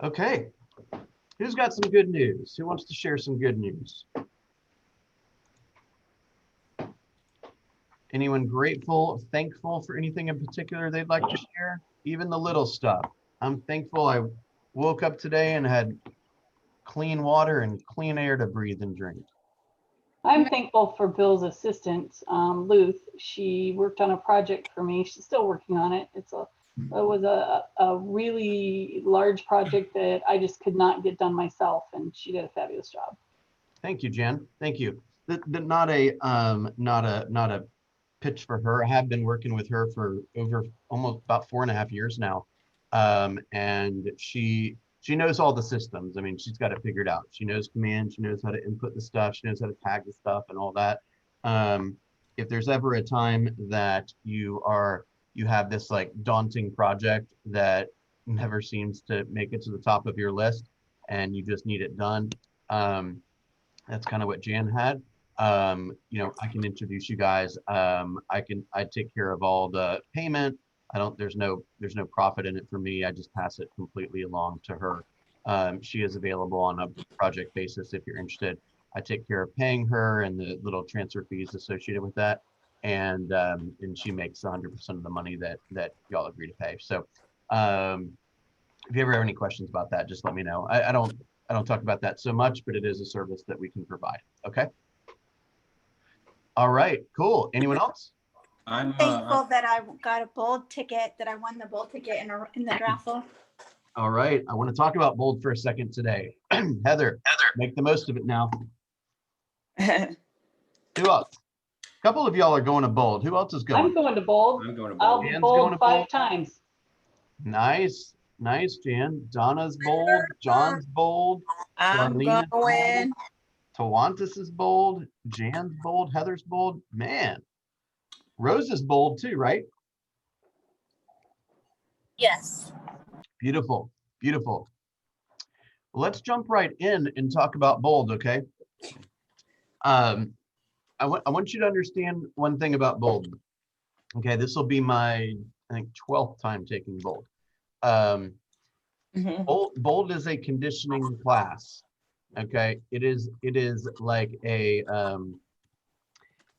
Okay, who's got some good news? Who wants to share some good news? Anyone grateful, thankful for anything in particular they'd like to share? Even the little stuff. I'm thankful I woke up today and had clean water and clean air to breathe and drink. I'm thankful for Bill's assistant, Luth. She worked on a project for me. She's still working on it. It was a really large project that I just could not get done myself, and she did a fabulous job. Thank you, Jen. Thank you. Not a pitch for her. I have been working with her for over almost about 4.5 years now, and she knows all the systems. I mean, she's got it figured out. She knows command. She knows how to input the stuff. She knows how to tag the stuff and all that. If there's ever a time that you have this like daunting project that never seems to make it to the top of your list, and you just need it done. That's kind of what Jan had. I can introduce you guys. I take care of all the payment. There's no profit in it for me. I just pass it completely along to her. She is available on a project basis if you're interested. I take care of paying her and the little transfer fees associated with that. And she makes 100% of the money that y'all agree to pay. So if you ever have any questions about that, just let me know. I don't talk about that so much, but it is a service that we can provide. Okay. All right, cool. Anyone else? I'm thankful that I got a bold ticket, that I won the bold ticket in the raffle. All right, I want to talk about bold for a second today. Heather, make the most of it now. Who else? A couple of y'all are going to bold. Who else is going? I'm going to bold. I'm going to I'll bold. be Jan's bold going to 5 bold. times. Nice, Jan. Donna's bold. John's bold. I'm Darlene's going. bold. Tawantis is bold. Jan's bold. Heather's bold. Man, Rose is bold too, right? Yes. Beautiful, beautiful. Let's jump right in and talk about bold, okay? I want you to understand one thing about bold. Okay, this will be my, I think, 12th time taking bold. Bold is a conditioning class. Okay, it is like a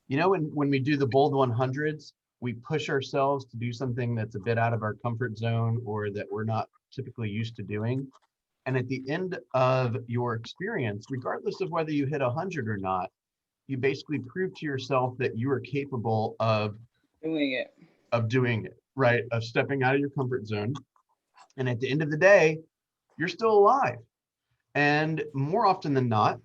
when we do the bold 100s, we push ourselves to do something that's a bit out of our comfort zone or that we're not typically used to doing. And at the end of your experience, regardless of whether you hit 100 or not, you basically prove to yourself that you are capable of doing it, right? Of stepping out of your comfort zone. And at the end of the day, you're still alive. And more often than not,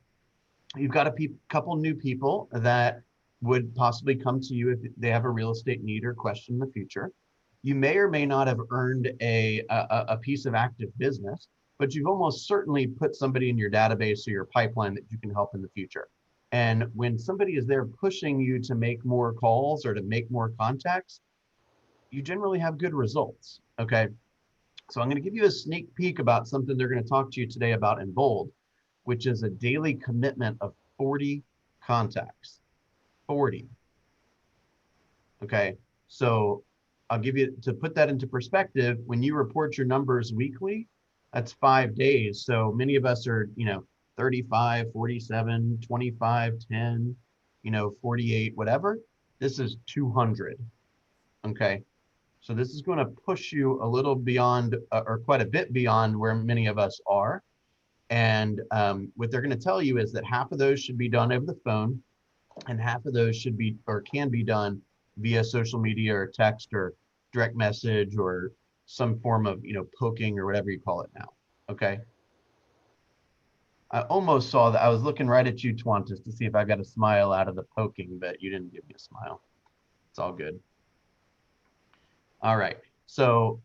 you've got a couple new people that would possibly come to you if they have a real estate need or question in the future. You may or may not have earned a piece of active business, but you've almost certainly put somebody in your database or your pipeline that you can help in the future. And when somebody is there pushing you to make more calls or to make more contacts, you generally have good results, okay? So I'm going to give you a sneak peek about something they're going to talk to you today about in bold, which is a daily commitment of 40 contacts. 40. Okay, so I'll give you, to put that into perspective, when you report your numbers weekly, that's 5 days. So many of us are, 35, 47, 25, 10, 48, whatever. This is 200. Okay, so this is going to push you a little beyond or quite a bit beyond where many of us are. And what they're going to tell you is that half of those should be done over the phone, and half of those should be or can be done via social media or text or direct message or some form of poking or whatever you call it now. Okay, I almost saw that. I was looking right at you, Twantis, to see if I got a smile out of the poking, but you didn't give me a smile. It's all good. All right, so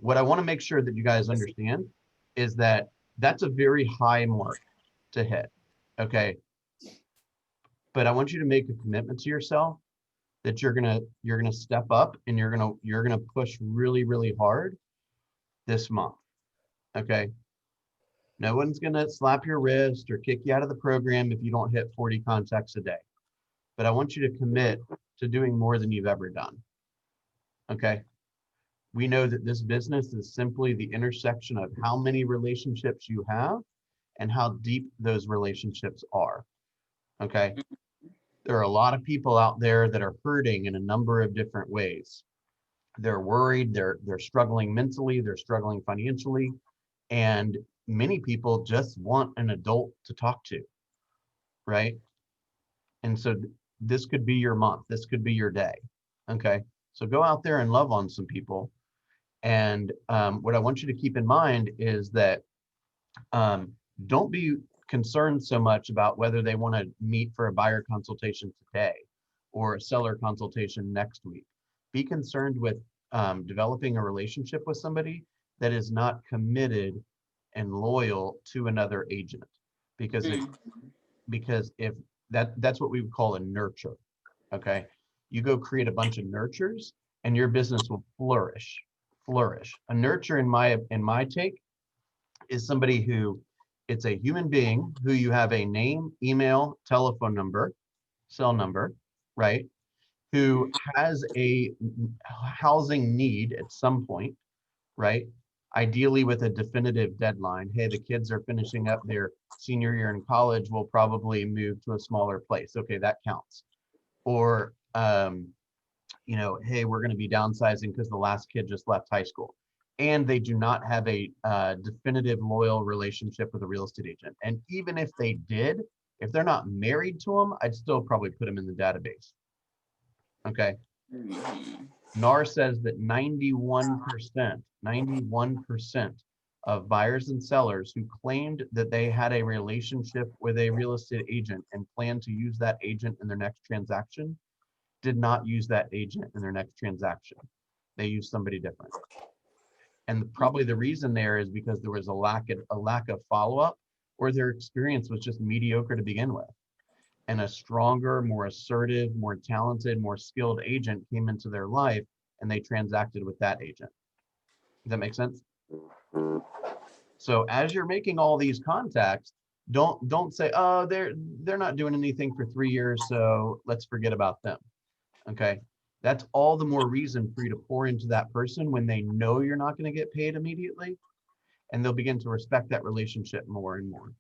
what I want to make sure that you guys understand is that that's a very high mark to hit. Okay, but I want you to make a commitment to yourself that you're gonna step up and you're gonna push really, really hard this month. Okay. No one's gonna slap your wrist or kick you out of the program if you don't hit 40 contacts a day. But I want you to commit to doing more than you've ever done. Okay. We know that this business is simply the intersection of how many relationships you have and how deep those relationships are. Okay. There are a lot of people out there that are hurting in a number of different ways. They're worried, they're struggling mentally, they're struggling financially, and many people just want an adult to talk to, right? And so this could be your month, this could be your day. Okay. So go out there and love on some people. And what I want you to keep in mind is that don't be concerned so much about whether they want to meet for a buyer consultation today or a seller consultation next week. Be concerned with developing a relationship with somebody that is not committed and loyal to another agent, because if that's what we would call a nurture. Okay, you go create a bunch of nurtures and your business will flourish. A nurture, in my take, is somebody who, it's a human being who you have a name, email, telephone number, cell number, right? Who has a housing need at some point, right? Ideally with a definitive deadline. Hey, the kids are finishing up their senior year in college, we'll probably move to a smaller place. Okay, that counts. Or, you know, hey, we're going to be downsizing because the last kid just left high school. And they do not have a definitive loyal relationship with a real estate agent. And even if they did, if they're not married to them, I'd still probably put them in the database. Okay. NAR says that 91% of buyers and sellers who claimed that they had a relationship with a real estate agent and planned to use that agent in their next transaction did not use that agent in their next transaction. They used somebody different. And probably the reason there is because there was a lack of follow-up, or their experience was just mediocre to begin with. And a stronger, more assertive, more talented, more skilled agent came into their life and they transacted with that agent. Does that make sense? So as you're making all these contacts, don't say, oh, they're not doing anything for 3 years, so let's forget about them. Okay. That's all the more reason for you to pour into that person when they know you're not going to get paid immediately, and they'll begin to respect that relationship more and more.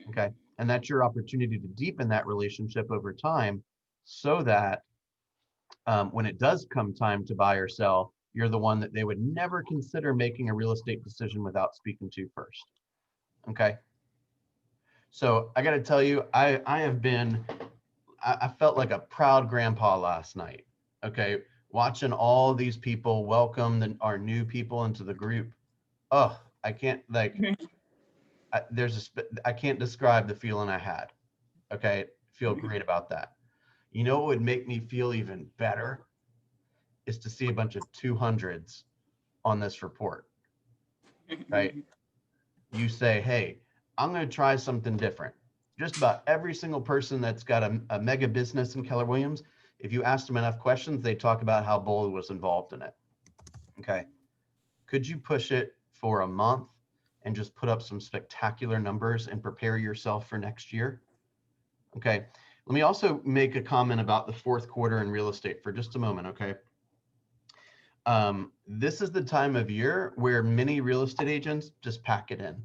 Okay. And that's your opportunity to deepen that relationship over time so that when it does come time to buy or sell, you're the one that they would never consider making a real estate decision without speaking to first. Okay. So I got to tell you, I felt like a proud grandpa last night. Okay. Watching all these people welcome our new people into the group. Oh, I can't I can't describe the feeling I had. Okay. Feel great about that. You know what would make me feel even better is to see a bunch of 200s on this report, right? You say, hey, I'm going to try something different. Just about every single person that's got a mega business in Keller Williams, if you ask them enough questions, they talk about how Bowley was involved in it. Okay. Could you push it for a month and just put up some spectacular numbers and prepare yourself for next year? Okay. Let me also make a comment about the fourth quarter in real estate for just a moment. Okay. This is the time of year where many real estate agents just pack it in.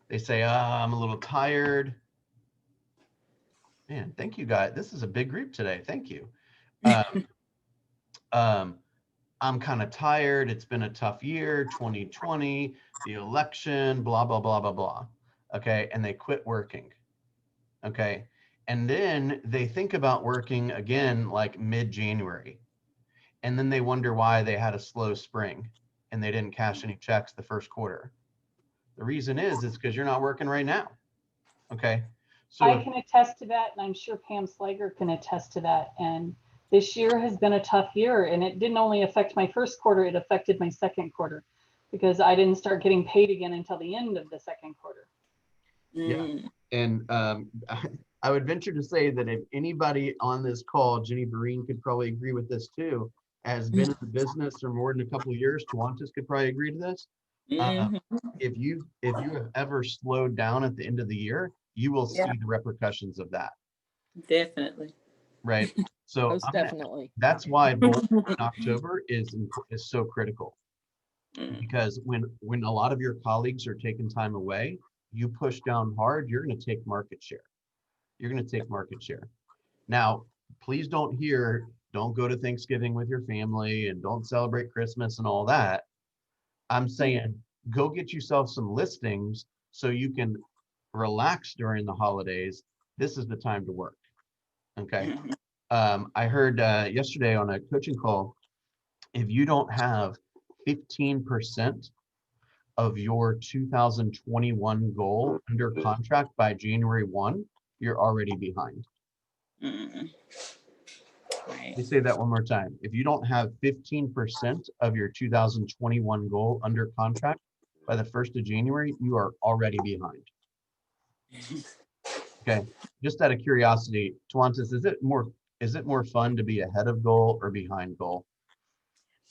They say, I'm a little tired. Man, thank you guys. This is a big group today. Thank you. I'm kind of tired. It's been a tough year, 2020, the election, blah, blah, blah, blah, blah. Okay. And they quit working. Okay. And then they think about working again, like mid-January. And then they wonder why they had a slow spring and they didn't cash any checks the first quarter. The reason is because you're not working right now. Okay. So I can attest to that, and I'm sure Pam Slager can attest to that. And this year has been a tough year, and it didn't only affect my first quarter, it affected my second quarter because I didn't start getting paid again until the end of the second quarter. Yeah. And I would venture to say that if anybody on this call, Jenny Vereen could probably agree with this too, has been in the business for more than a couple of years, Tawantis could probably agree to this. If you have ever slowed down at the end of the year, you will see the repercussions of that. Definitely. right? So Most definitely. that's why Bold in October is so critical, Mm. because when a lot of your colleagues are taking time away, you push down hard, you're going to take market share. You're going to take market share. Now, please don't go to Thanksgiving with your family and don't celebrate Christmas and all that. I'm saying go get yourself some listings so you can relax during the holidays. This is the time to work. Okay. I heard yesterday on a coaching call, if you don't have 15% of your 2021 goal under contract by January 1, you're already behind. Mm. Right. Let me say that one more time. If you don't have 15% of your 2021 goal under contract by the 1st of January, you are already behind. Okay. Just out of curiosity, Tawantis, is it more fun to be ahead of goal or behind goal?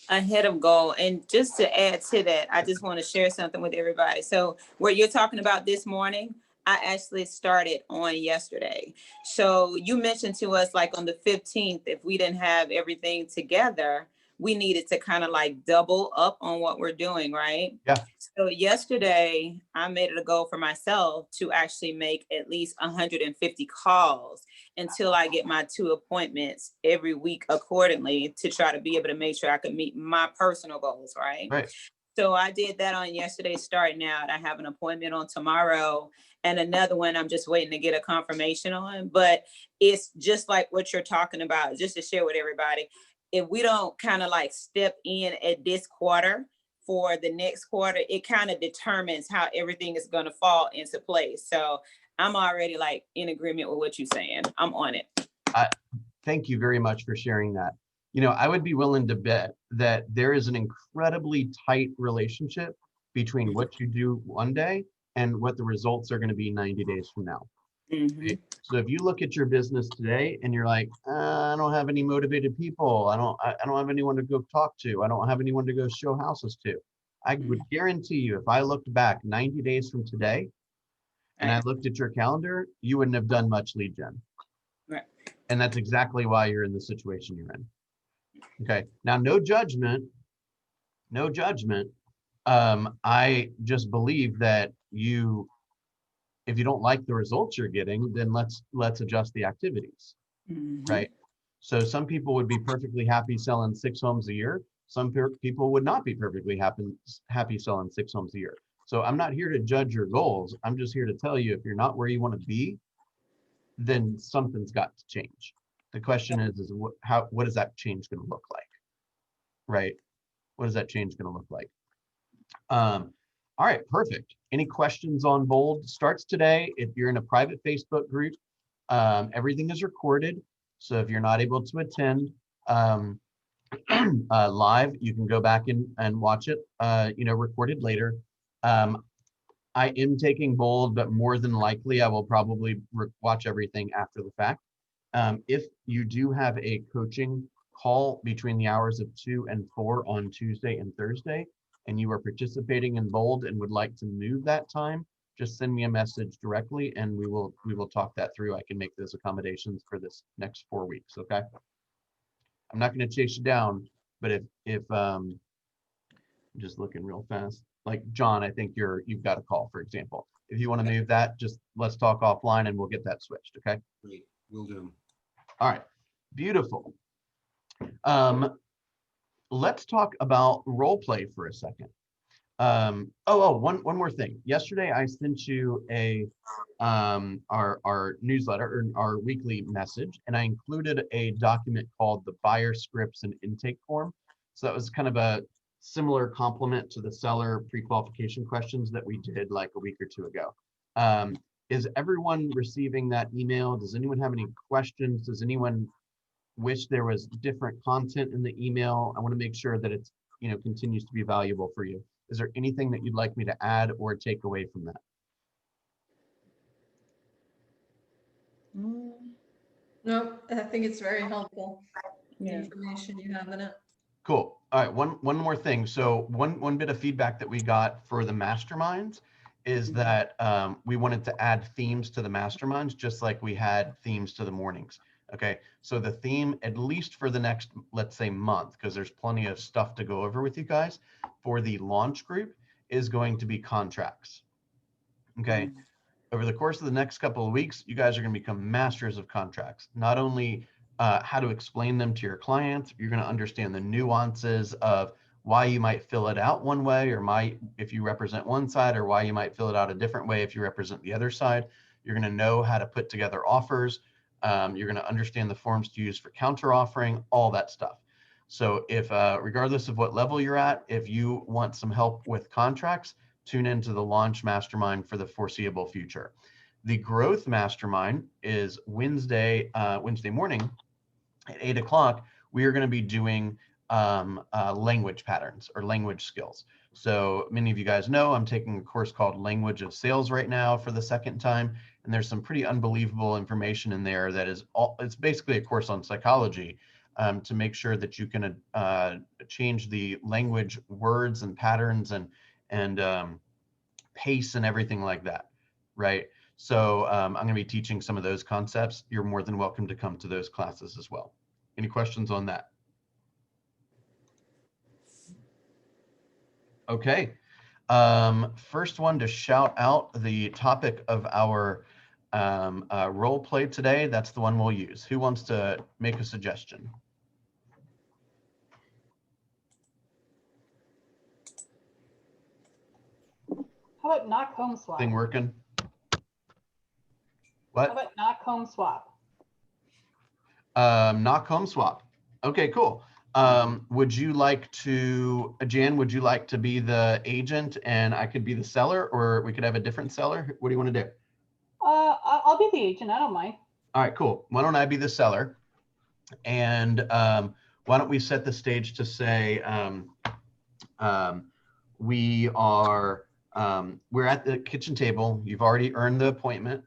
Ahead of goal. And just to add to that, I just want to share something with everybody. So what you're talking about this morning, I actually started on yesterday. So you mentioned to us like on the 15th, if we didn't have everything together, we needed to kind of like double up on what we're doing, right? Yeah. So yesterday I made it a goal for myself to actually make at least 150 calls until I get my 2 appointments every week accordingly, to try to be able to make sure I could meet my personal goals, right? Right. So I did that on yesterday, starting out. I have an appointment on tomorrow and another one I'm just waiting to get a confirmation on. But it's just like what you're talking about, just to share with everybody. If we don't kind of like step in at this quarter for the next quarter, it kind of determines how everything is going to fall into place. So I'm already like in agreement with what you're saying. I'm on it. Thank you very much for sharing that. You know, I would be willing to bet that there is an incredibly tight relationship between what you do one day and what the results are going to be 90 days from now. Mm-hmm. So if you look at your business today and you're like, I don't have any motivated people. I don't have anyone to go talk to. I don't have anyone to go show houses to. I would guarantee you, if I looked back 90 days from today and I looked at your calendar, you wouldn't have done much lead gen. Right. And that's exactly why you're in the situation you're in. Okay. Now, no judgment. I just believe that if you don't like the results you're getting, then let's adjust the activities. Mm-hmm. Right. So some people would be perfectly happy selling 6 homes a year. Some people would not be perfectly happy selling 6 homes a year. So I'm not here to judge your goals. I'm just here to tell you, if you're not where you want to be, then something's got to change. The question is what is that change going to look like? Right? What is that change going to look like? All right, perfect. Any questions on Bold? Starts today. If you're in a private Facebook group, everything is recorded. So if you're not able to attend live, you can go back and watch it, recorded later. I am taking Bold, but more than likely I will probably watch everything after the fact. If you do have a coaching call between the hours of 2 and 4 on Tuesday and Thursday, and you are participating in Bold and would like to move that time, just send me a message directly and we will talk that through. I can make those accommodations for this next 4 weeks. Okay. I'm not going to chase you down, but if I'm just looking real fast, like John, I think you've got a call, for example. If you want to move that, just let's talk offline and we'll get that switched. Okay. Great, will do. All right. Beautiful. Let's talk about role play for a second. One more thing. Yesterday I sent you our newsletter, or our weekly message, and I included a document called the buyer scripts and intake form. So that was kind of a similar complement to the seller pre-qualification questions that we did like a week or 2 ago. Is everyone receiving that email? Does anyone have any questions? Does anyone wish there was different content in the email? I want to make sure that it's, continues to be valuable for you. Is there anything that you'd like me to add or take away from that? No, I think it's very helpful. The Yeah. information you have in it. Cool. All right. One more thing. So one bit of feedback that we got for the masterminds is that we wanted to add themes to the masterminds, just like we had themes to the mornings. Okay, so the theme, at least for the next, let's say, month, because there's plenty of stuff to go over with you guys, for the launch group is going to be contracts. Okay, over the course of the next couple of weeks, you guys are going to become masters of contracts. Not only how to explain them to your clients, you're going to understand the nuances of why you might fill it out one way, or if you represent one side, or why you might fill it out a different way if you represent the other side. You're going to know how to put together offers. You're going to understand the forms to use for counter offering, all that stuff. So if, regardless of what level you're at, if you want some help with contracts, tune into the launch mastermind for the foreseeable future. The growth mastermind is Wednesday morning at 8 o'clock. We are going to be doing language patterns or language skills. So many of you guys know I'm taking a course called Language of Sales right now for the second time. And there's some pretty unbelievable information in there that is it's basically a course on psychology to make sure that you can change the language words and patterns and pace and everything like that, right? So I'm going to be teaching some of those concepts. You're more than welcome to come to those classes as well. Any questions on that? Okay. First one to shout out the topic of our role play today. That's the one we'll use. Who wants to make a suggestion? How about knock home swap? Thing working? How What? about knock home swap? Knock home swap. Okay, cool. Would you like to, Jan, would you like to be the agent and I could be the seller, or we could have a different seller? What do you want to do? I'll be the agent. I don't mind. All right, cool. Why don't I be the seller? And why don't we set the stage to say we're at the kitchen table. You've already earned the appointment.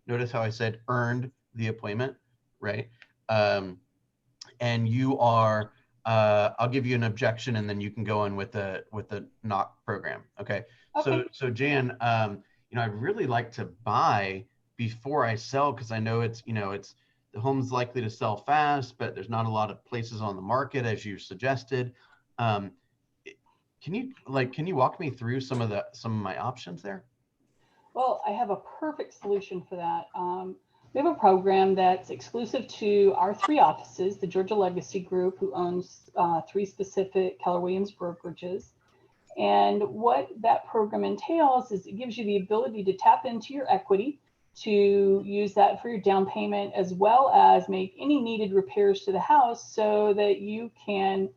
Notice how I said earned the appointment, right? And you are, I'll give you an objection and then you can go in with the knock program. Okay. Okay. So Jan, I'd really like to buy before I sell, because I know it's the home's likely to sell fast, but there's not a lot of places on the market as you suggested. Can you walk me through some of my options there? Well, I have a perfect solution for that. We have a program that's exclusive to our 3 offices, the Georgia Legacy Group, who owns 3 specific Keller Williams brokerages. And what that program entails is it gives you the ability to tap into your equity, to use that for your down payment, as well as make any needed repairs to the house so that you can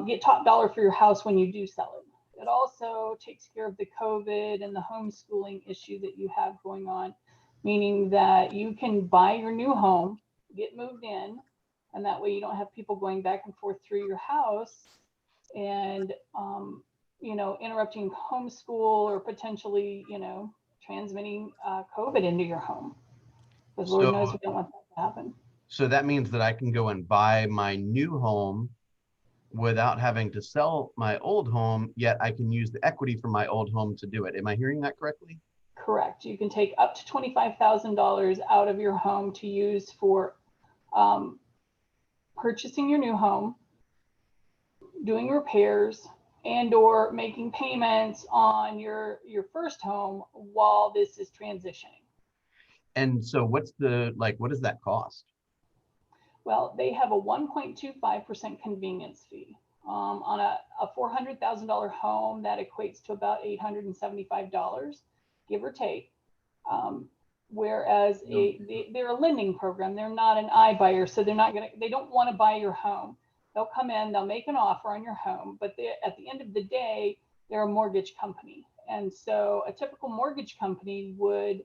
get top dollar for your house when you do sell it. It also takes care of the COVID and the homeschooling issue that you have going on, meaning that you can buy your new home, get moved in, and that way you don't have people going back and forth through your house and, interrupting homeschool or potentially, transmitting COVID into your home. Because Lord knows we don't want that to happen. So that means that I can go and buy my new home without having to sell my old home, yet I can use the equity from my old home to do it. Am I hearing that correctly? Correct. You can take up to $25,000 out of your home to use for purchasing your new home, doing repairs, and or making payments on your first home while this is transitioning. And so what does that cost? Well, they have a 1.25% convenience fee. On a $400,000 home, that equates to about $875, give or take. Whereas they're a lending program, they're not an iBuyer, so they don't want to buy your home. They'll come in, they'll make an offer on your home, but at the end of the day, they're a mortgage company. And so a typical mortgage company would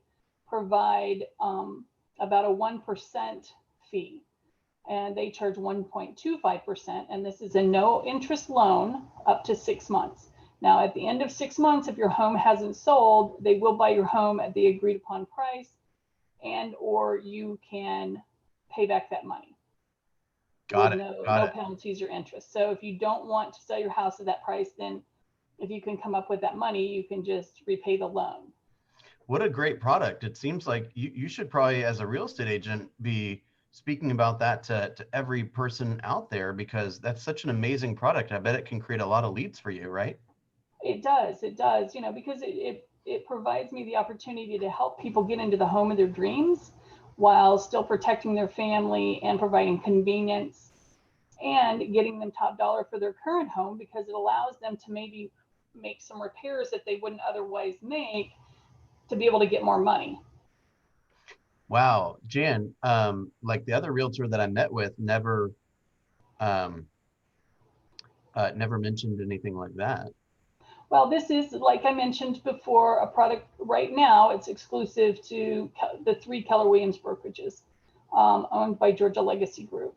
provide about a 1% fee, and they charge 1.25%. And this is a no interest loan up to 6 months. Now, at the end of 6 months, if your home hasn't sold, they will buy your home at the agreed upon price, and or you can pay back that money. Got it. No penalties or interest. So if you don't want to sell your house at that price, then if you can come up with that money, you can just repay the loan. What a great product. It seems like you should probably, as a real estate agent, be speaking about that to every person out there, because that's such an amazing product. I bet it can create a lot of leads for you, right? It does, you know, because it provides me the opportunity to help people get into the home of their dreams while still protecting their family and providing convenience and getting them top dollar for their current home, because it allows them to maybe make some repairs that they wouldn't otherwise make to be able to get more money. Wow, Jan, like the other realtor that I met with um, never mentioned anything like that. Well, this is, like I mentioned before, a product right now. It's exclusive to the 3 Keller Williams brokerages owned by Georgia Legacy Group.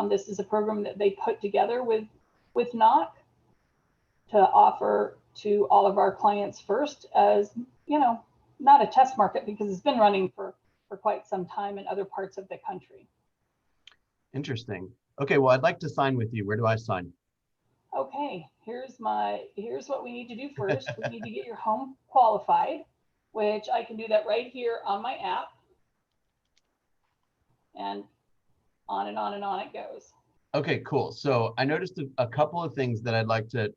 This is a program that they put together with Knock to offer to all of our clients first, as, you know, not a test market, because it's been running for quite some time in other parts of the country. Interesting. Okay, well, I'd like to sign with you. Where do I sign? Okay, here's what we need to do first. We need to get your home qualified, which I can do that right here on my app. And on and on and on it goes. Okay, cool. So I noticed a couple of things that I'd like to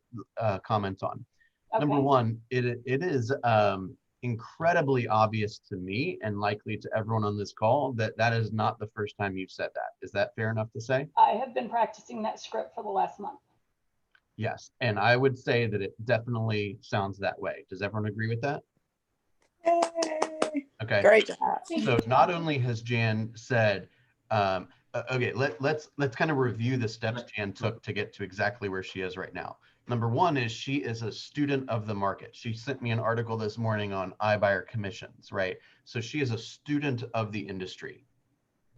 comment on. Okay. Number one, it is incredibly obvious to me and likely to everyone on this call that that is not the first time you've said that. Is that fair enough to say? I have been practicing that script for the last month. Yes, and I would say that it definitely sounds that way. Does everyone agree with that? Yay. Okay. Great job. So not only has Jan said, okay, let's kind of review the steps Jan took to get to exactly where she is right now. Number one is she is a student of the market. She sent me an article this morning on iBuyer commissions, right? So she is a student of the industry.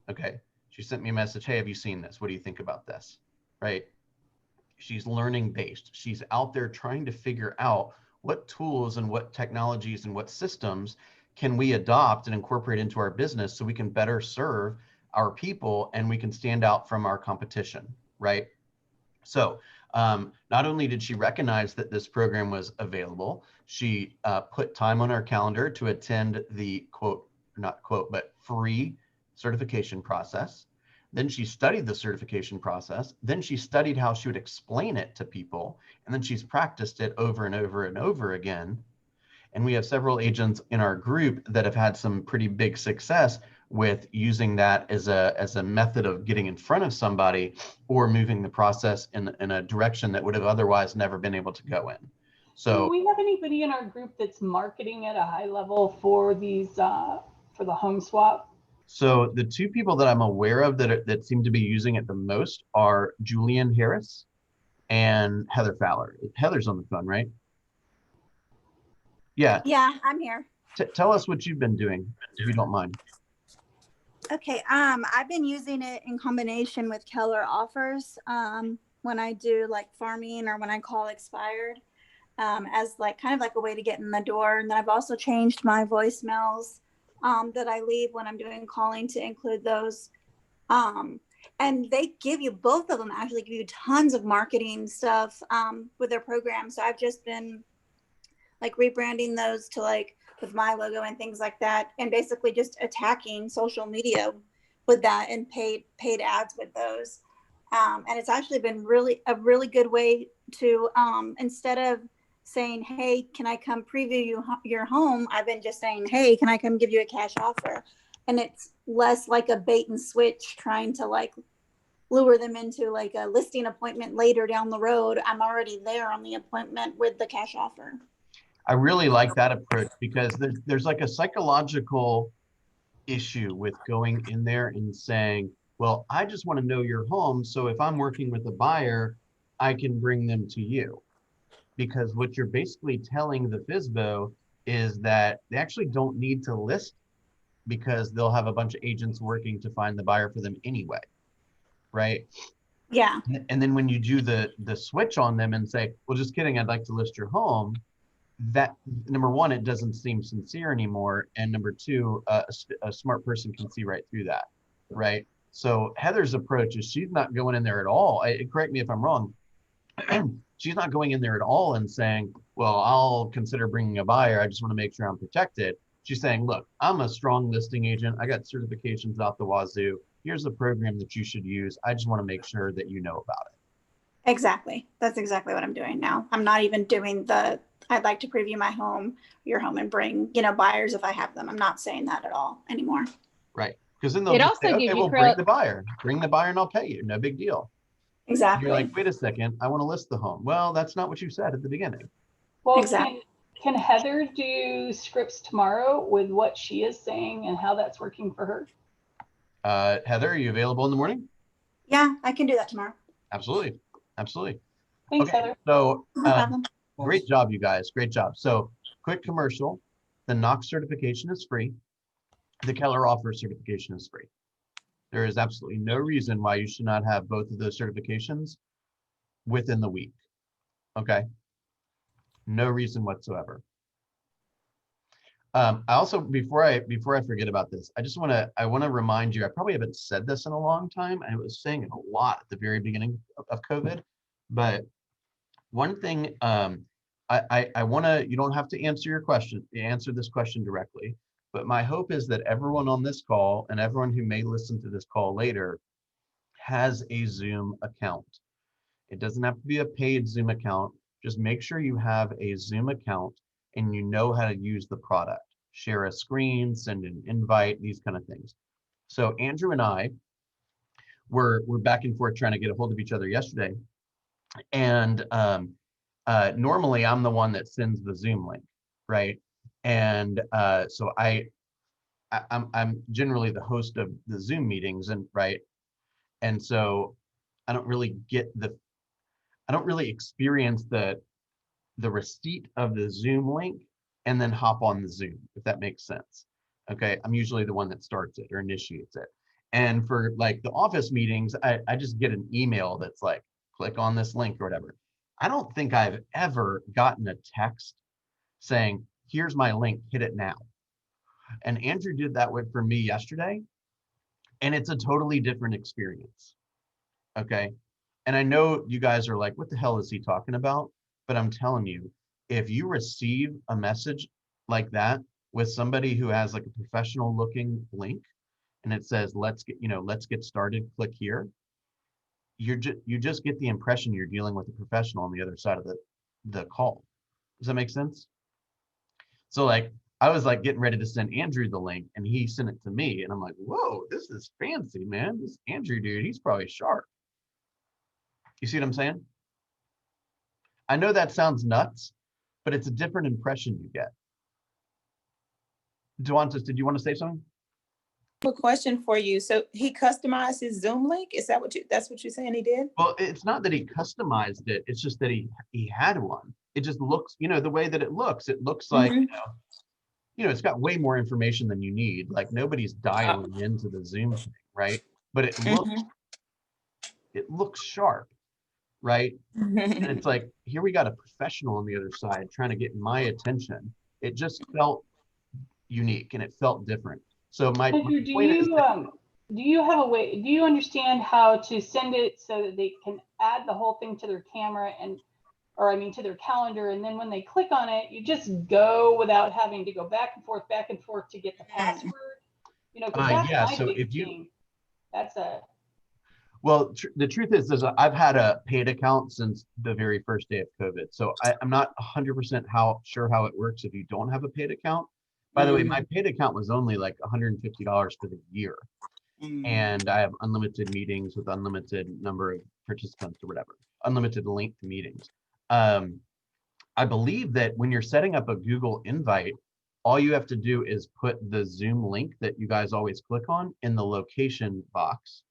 Okay. She sent me a message. Hey, have you seen this? What do you think about this? Right. She's learning based. She's out there trying to figure out what tools and what technologies and what systems can we adopt and incorporate into our business so we can better serve our people and we can stand out from our competition, right? So not only did she recognize that this program was available, she put time on her calendar to attend the quote, not quote, but free certification process. Then she studied the certification process. Then she studied how she would explain it to people. And then she's practiced it over and over and over again. And we have several agents in our group that have had some pretty big success with using that as a method of getting in front of somebody or moving the process in a direction that would have otherwise never been able to go in. So do we have anybody in our group that's marketing at a high level for these for the home swap? So the 2 people that I'm aware of that seem to be using it the most are Julian Harris and Heather Fowler. Heather's on the phone, right? Yeah. Yeah, I'm here. Tell us what you've been doing, if you don't mind. Okay, I've been using it in combination with Keller offers when I do like farming or when I call expired as like kind of like a way to get in the door. And then I've also changed my voicemails that I leave when I'm doing calling to include those. And they give you, both of them actually give you tons of marketing stuff with their program. So I've just been like rebranding those to like with my logo and things like that, and basically just attacking social media with that and paid ads with those. And it's actually been a really good way to instead of saying, hey, can I come preview your home? I've been just saying, hey, can I come give you a cash offer? And it's less like a bait and switch trying to like lure them into like a listing appointment later down the road. I'm already there on the appointment with the cash offer. I really like that approach because there's like a psychological issue with going in there and saying, well, I just want to know your home. So if I'm working with a buyer, I can bring them to you. Because what you're basically telling the FSBO is that they actually don't need to list because they'll have a bunch of agents working to find the buyer for them anyway, right? Yeah. And then when you do the switch on them and say, well, just kidding, I'd like to list your home, that number one, it doesn't seem sincere anymore. And number two, a smart person can see right through that, right? So Heather's approach is she's not going in there at all. Correct me if I'm wrong. She's not going in there at all and saying, well, I'll consider bringing a buyer. I just want to make sure I'm protected. She's saying, look, I'm a strong listing agent. I got certifications out the wazoo. here's the program that you should use. I just want to make sure that you know about it. Exactly. That's exactly what I'm doing now. I'm not even doing I'd like to preview my home, your home, and bring, buyers if I have them. I'm not saying that at all anymore. Right. Because then they'll It just say, also okay, gives you well, bring the buyer and I'll pay you. No big deal. Exactly. You're like, wait a second, I want to list the home. Well, that's not what you said at the beginning. Well, Exactly. can Heather do scripts tomorrow with what she is saying and how that's working for her? Heather, are you available in the morning? Yeah, I can do that tomorrow. Absolutely. Absolutely. Thanks, Okay. Heather. So No problem. great job, you guys. Great job. So quick commercial. The Knox certification is free. The Keller Offer certification is free. There is absolutely no reason why you should not have both of those certifications within the week. Okay. No reason whatsoever. I also, before I forget about this, I want to remind you, I probably haven't said this in a long time. I was saying it a lot at the very beginning of COVID, but one thing, I want to, you don't have to answer this question directly, but my hope is that everyone on this call and everyone who may listen to this call later has a Zoom account. It doesn't have to be a paid Zoom account. Just make sure you have a Zoom account and you know how to use the product. Share a screen, send an invite, these kind of things. So Andrew and I were back and forth trying to get a hold of each other yesterday. And normally I'm the one that sends the Zoom link, right? And so I'm generally the host of the Zoom meetings, and right. And so I don't really experience the receipt of the Zoom link and then hop on the Zoom, if that makes sense. Okay, I'm usually the one that starts it or initiates it. And for like the office meetings, I just get an email that's like, click on this link or whatever. I don't think I've ever gotten a text saying, here's my link, hit it now. And Andrew did that for me yesterday, and it's a totally different experience. Okay. And I know you guys are like, what the hell is he talking about? But I'm telling you, if you receive a message like that with somebody who has like a professional looking link and it says, let's get started, click here, you just get the impression you're dealing with a professional on the other side of the call. Does that make sense? So like, I was like getting ready to send Andrew the link and he sent it to me and I'm like, whoa, this is fancy, man. This Andrew dude, he's probably sharp. You see what I'm saying? I know that sounds nuts, but it's a different impression you get. Duantas, did you want to say something? A question for you. So he customized his Zoom link? Is that that's what you're saying he did? Well, it's not that he customized it. It's just that he had one. It just looks, the way that it looks like, it's got way more information than you need. Like nobody's dialing into the Zoom thing, right? But it looks sharp, right? And it's like, here we got a professional on the other side trying to get my attention. It just felt unique and it felt different. So my Andrew, point is that, do you have a way, do you understand how to send it so that they can add the whole thing to their camera to their calendar, and then when they click on it, you just go without having to go back and forth to get the password? Because that's my so big if you, thing. That's a well, the truth is I've had a paid account since the very first day of COVID. So I'm not 100% sure how it works if you don't have a paid account. By the way, my paid account was only like $150 for the year. And I have unlimited meetings with unlimited number of participants or whatever, unlimited length meetings. I believe that when you're setting up a Google invite, all you have to do is put the Zoom link that you guys always click on in the location box.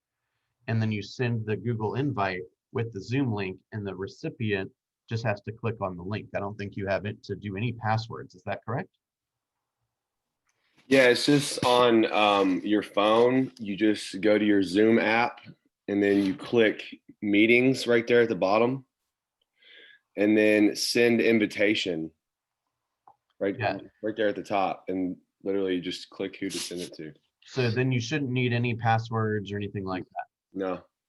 And then you send the Google invite with the Zoom link and the recipient just has to click on the link. I don't think you have it to do any passwords. Is that correct? Yeah, it's just on your phone. You just go to your Zoom app and then you click meetings right there at the bottom and then send invitation right there at the top, and literally just click who to send it to. So then you shouldn't need any passwords or anything like that.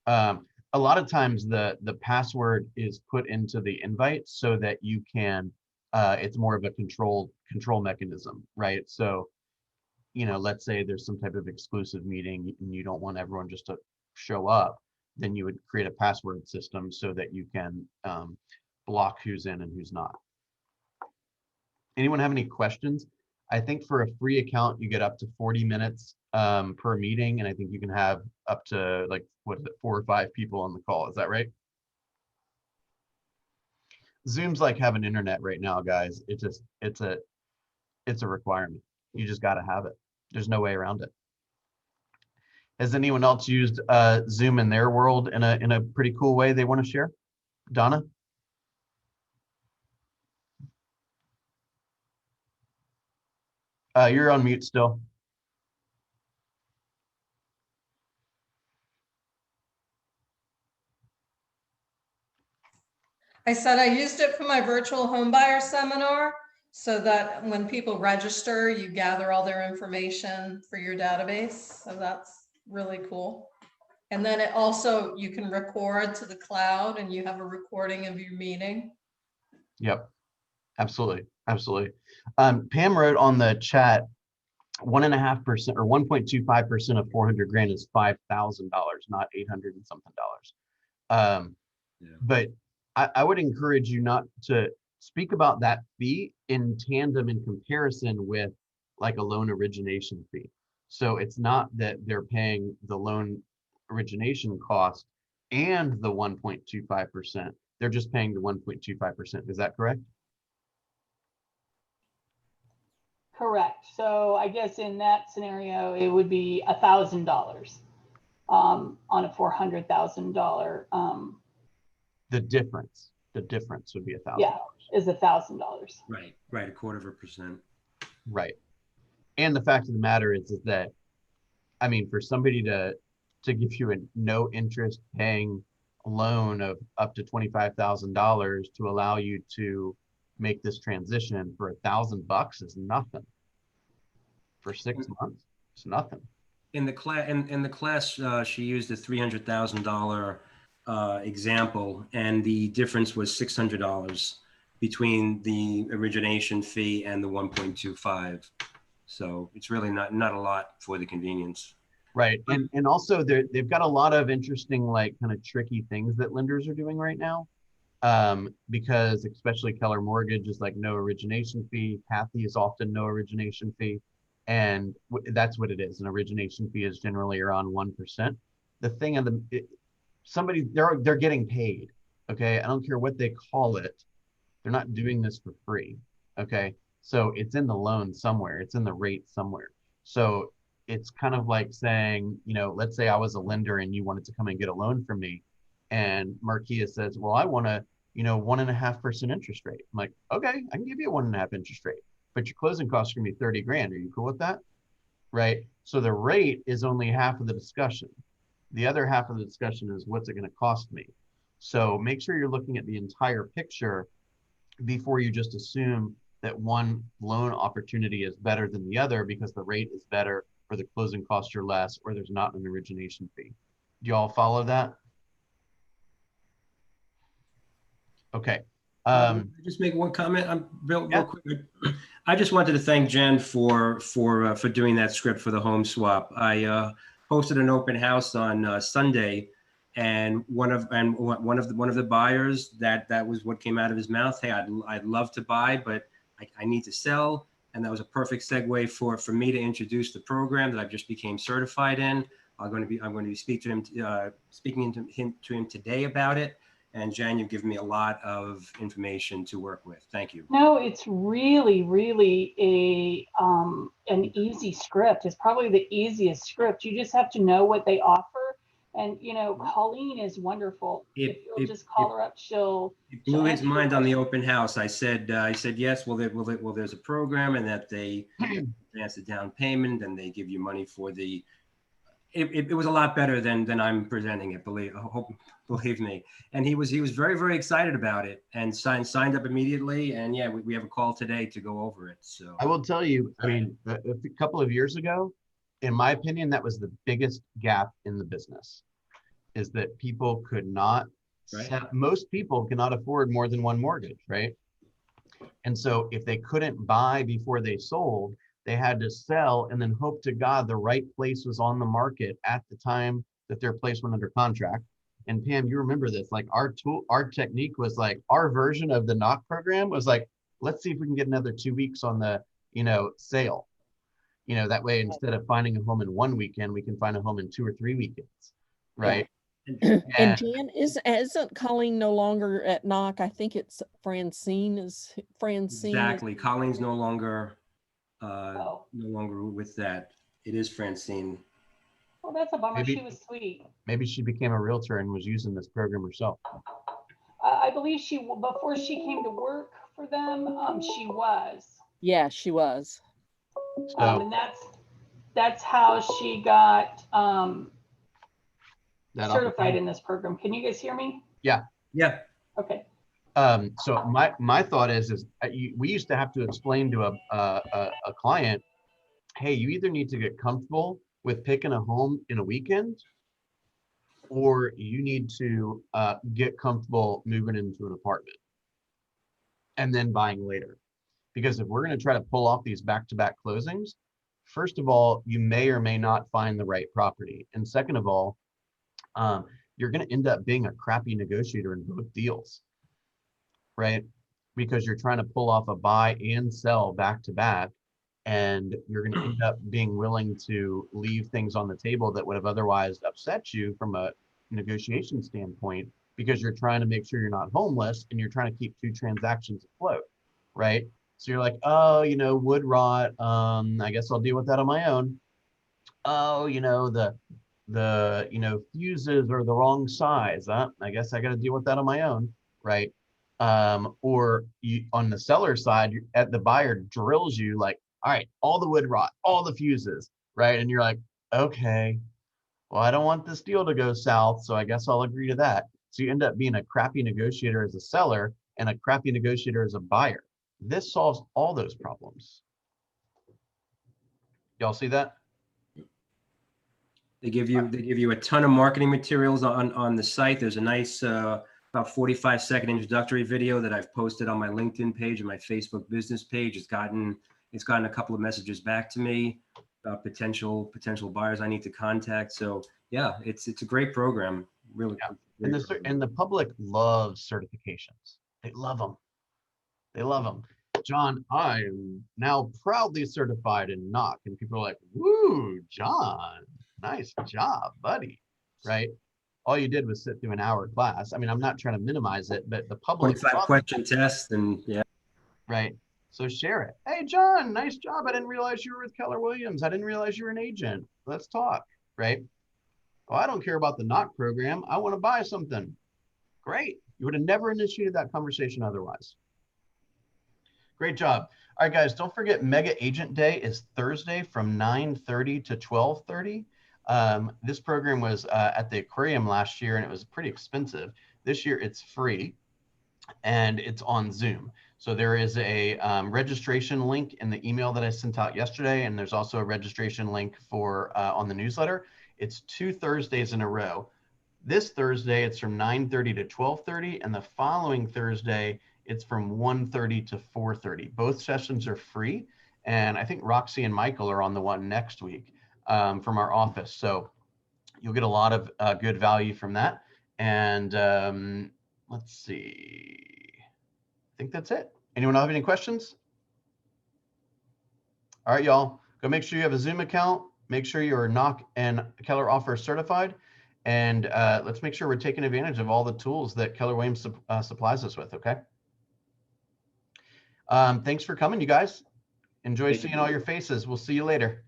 No. A lot of times the password is put into the invite so that you can, it's more of a control mechanism, right? So you know, let's say there's some type of exclusive meeting and you don't want everyone just to show up, then you would create a password system so that you can block who's in and who's not. Anyone have any questions? I think for a free account, you get up to 40 minutes per meeting, and I think you can have up to like, what is it, 4 or 5 people on the call. Is that right? Zoom's like having internet right now, guys. It's a requirement. You just got to have it. There's no way around it. Has anyone else used Zoom in their world in a pretty cool way they want to share? Donna? You're on mute still. I said I used it for my virtual home buyer seminar so that when people register, you gather all their information for your database. So that's really cool. And then it also, you can record to the cloud and you have a recording of your meeting. Yep, absolutely, absolutely. Pam wrote on the chat, 1.5% or 1.25% of 400 grand is $5,000, not 800 and something dollars. But I would encourage you not to speak about that fee in tandem in comparison with like a loan origination fee. So it's not that they're paying the loan origination cost and the 1.25%. They're just paying the 1.25%. Is that correct? Correct. So I guess in that scenario, it would be $1,000 on a $400,000. The difference would be $1,000. Yeah, is $1,000. Right, 0.25%. Right. And the fact of the matter is that, I mean, for somebody to give you a no interest paying loan of up to $25,000 to allow you to make this transition for $1,000 is nothing. For 6 months, it's nothing. In the class, she used a $300,000 example, and the difference was $600 between the origination fee and the 1.25. So it's really not a lot for the convenience. Right. And also they've got a lot of interesting, like, kind of tricky things that lenders are doing right now. Because especially Keller Mortgage is like no origination fee. Kathy is often no origination fee. And that's what it is. An origination fee is generally around 1%. The thing of they're getting paid. Okay. I don't care what they call it. They're not doing this for free. Okay. So it's in the loan somewhere. It's in the rate somewhere. So it's kind of like saying, you know, let's say I was a lender and you wanted to come and get a loan from me. And Marquia says, well, I want a, 1.5% interest rate. I'm like, okay, I can give you a 1.5% interest rate, but your closing costs are gonna be 30 grand. Are you cool with that? Right. So the rate is only half of the discussion. The other half of the discussion is what's it gonna cost me? So make sure you're looking at the entire picture before you just assume that one loan opportunity is better than the other because the rate is better or the closing costs are less or there's not an origination fee. Do you all follow that? Okay. Just make one comment. Real Yeah. quick. I just wanted to thank Jen for doing that script for the home swap. I hosted an open house on Sunday, and one of the buyers that was what came out of his mouth. Hey, I'd love to buy, but I need to sell, and that was a perfect segue for me to introduce the program that I've just became certified in. I'm going to be speaking to him today about it. And Jen, you've given me a lot of information to work with. Thank you. No, it's really, really an easy script. It's probably the easiest script. You just have to know what they offer. And, Colleen is wonderful. If you'll just call her up, It blew his mind on the open house. I said yes. Well, there's a program, and that they advance the down payment, and they give you money for the. It was a lot better than I'm presenting it. Believe me. And he was very, very excited about it and signed up immediately. And yeah, we have a call today to go over it. So I will tell you, I mean, a couple of years ago, in my opinion, that was the biggest gap in the business, is that people could not, most people cannot afford more than one mortgage, right? And so if they couldn't buy before they sold, they had to sell and then hope to God the right place was on the market at the time that their place went under contract. And Pam, you remember this, like our technique was like, our version of the knock program was like, let's see if we can get another 2 weeks on the, sale. That way, instead of finding a home in 1 weekend, we can find a home in 2 or 3 weekends. Right. And Jan, isn't Colleen no longer at knock? I think it's Francine is Exactly. Colleen's no longer Oh, with that. It is Francine. well, that's a bummer. Maybe- She was sweet. Maybe she became a realtor and was using this program herself. I believe before she came to work for them, she was. Yeah, she was. So And that's how she got that certified opportunity- in this program. Can you guys hear me? Yeah. Okay. So my thought is we used to have to explain to a client, hey, you either need to get comfortable with picking a home in a weekend, or you need to get comfortable moving into an apartment and then buying later. Because if we're going to try to pull off these back-to-back closings, first of all, you may or may not find the right property. And second of all, you're going to end up being a crappy negotiator in both deals, right? Because you're trying to pull off a buy and sell back-to-back, and you're going to end up being willing to leave things on the table that would have otherwise upset you from a negotiation standpoint, because you're trying to make sure you're not homeless and you're trying to keep 2 transactions afloat, right? So you're like, oh, wood rot. I guess I'll deal with that on my own. Oh, the fuses are the wrong size. I guess I got to deal with that on my own, right? Or you, on the seller side, at the buyer drills you like, all right, all the wood rot, all the fuses, right? And you're like, okay, well, I don't want this deal to go south, so I guess I'll agree to that. So you end up being a crappy negotiator as a seller and a crappy negotiator as a buyer. This solves all those problems. Y'all see that? They give you a ton of marketing materials on the site. There's a nice about 45-second introductory video that I've posted on my LinkedIn page and my Facebook business page. It's gotten a couple of messages back to me about potential buyers I need to contact. So yeah, it's a great program. Really. Yeah. And the public loves certifications. They love them. They love them. John, I am now proudly certified in knock. And people are like, woo, John, nice job, buddy. Right? All you did was sit through an hour class. I mean, I'm not trying to minimize it, but the public 25-question test, and yeah. Right. So share it. Hey, John, nice job. I didn't realize you were with Keller Williams. I didn't realize you were an agent. Let's talk. Right? Oh, I don't care about the knock program. I want to buy something. Great. You would have never initiated that conversation otherwise. Great job. All right, guys, don't forget Mega Agent Day is Thursday from 9:30 to 12:30. This program was at the aquarium last year, and it was pretty expensive. This year, it's free, and it's on Zoom. So there is a registration link in the email that I sent out yesterday, and there's also a registration link for on the newsletter. It's 2 Thursdays in a row. This Thursday, it's from 9:30 to 12:30, and the following Thursday, it's from 1:30 to 4:30. Both sessions are free, and I think Roxy and Michael are on the one next week from our office. So you'll get a lot of good value from that. And let's see. I think that's it. Anyone have any questions? All right, y'all. Go make sure you have a Zoom account. Make sure you're Knock and Keller Offer certified. And let's make sure we're taking advantage of all the tools that Keller Williams supplies us with, okay? Thanks for coming, you guys. Enjoy seeing all your faces. We'll see you later.